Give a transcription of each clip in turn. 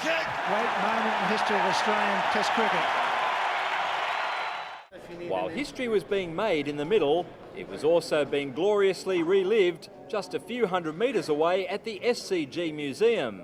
kick! Great moment in the history of Australian Test cricket. While history was being made in the middle, it was also being gloriously relived just a few hundred metres away at the SCG Museum.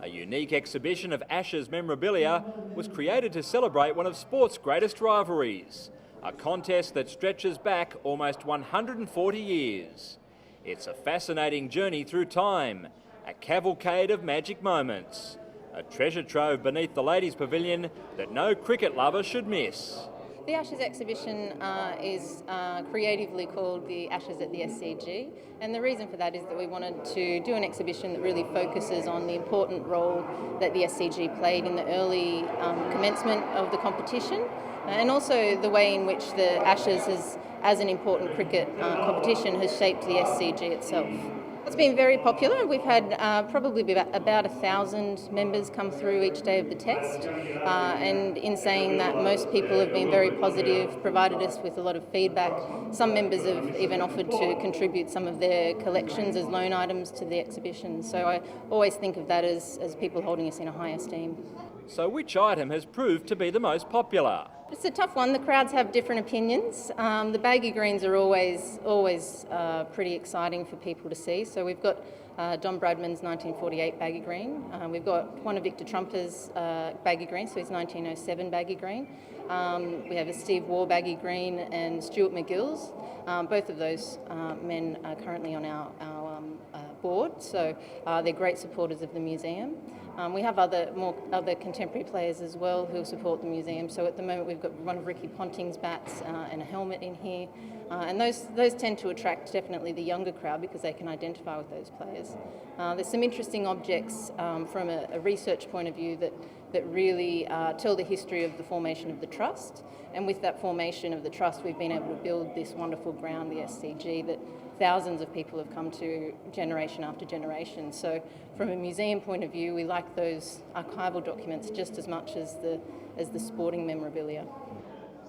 A unique exhibition of Ashes memorabilia was created to celebrate one of sport's greatest rivalries, a contest that stretches back almost 140 years. It's a fascinating journey through time, a cavalcade of magic moments, a treasure trove beneath the ladies' pavilion that no cricket lover should miss. The Ashes Exhibition is creatively called the Ashes at the SCG, and the reason for that is that we wanted to do an exhibition that really focuses on the important role that the SCG played in the early commencement of the competition, and also the way in which the Ashes as an important cricket competition has shaped the SCG itself. It's been very popular. We've had probably about 1,000 members come through each day of the test, and in saying that, most people have been very positive, provided us with a lot of feedback. Some members have even offered to contribute some of their collections as loan items to the exhibition, so I always think of that as people holding us in a high esteem. So which item has proved to be the most popular? It's a tough one. The crowds have different opinions. The baggy greens are always pretty exciting for people to see. So we've got Don Bradman's 1948 baggy green. We've got one of Victor Trumper's baggy green, so his 1907 baggy green. We have a Steve Waugh baggy green and Stuart McGill's. Both of those men are currently on our board, so they're great supporters of the museum. We have other contemporary players as well who support the museum. So at the moment we've got one of Ricky Ponting's bats and a helmet in here, and those tend to attract definitely the younger crowd because they can identify with those players. There's some interesting objects from a research point of view that really tell the history of the formation of the Trust, and with that formation of the Trust we've been able to build this wonderful ground, the SCG, that thousands of people have come to generation after generation. So from a museum point of view, we like those archival documents just as much as the sporting memorabilia.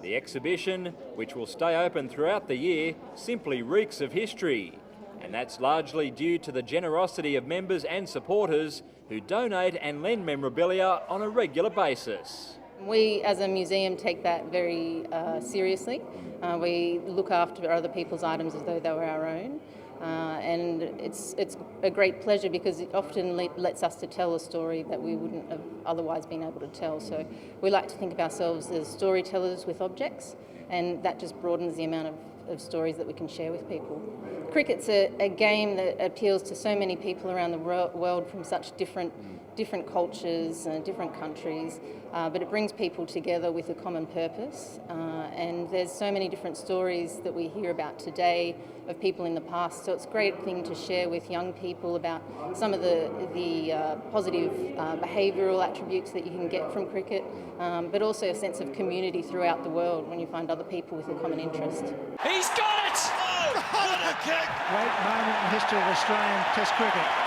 The exhibition, which will stay open throughout the year, simply reeks of history. And that's largely due to the generosity of members and supporters who donate and lend memorabilia on a regular basis. We as a museum take that very seriously. We look after other people's items as though they were our own. And it's a great pleasure because it often lets us to tell a story that we wouldn't have otherwise been able to tell. So we like to think of ourselves as storytellers with objects, and that just broadens the amount of stories that we can share with people. Cricket's a game that appeals to so many people around the world from such different cultures and different countries, but it brings people together with a common purpose, and there's so many different stories that we hear about today of people in the past, so it's a great thing to share with young people about some of the positive behavioural attributes that you can get from cricket, but also a sense of community throughout the world when you find other people with a common interest. He's got it! Oh, what a kick! Great moment in the history of Australian Test cricket.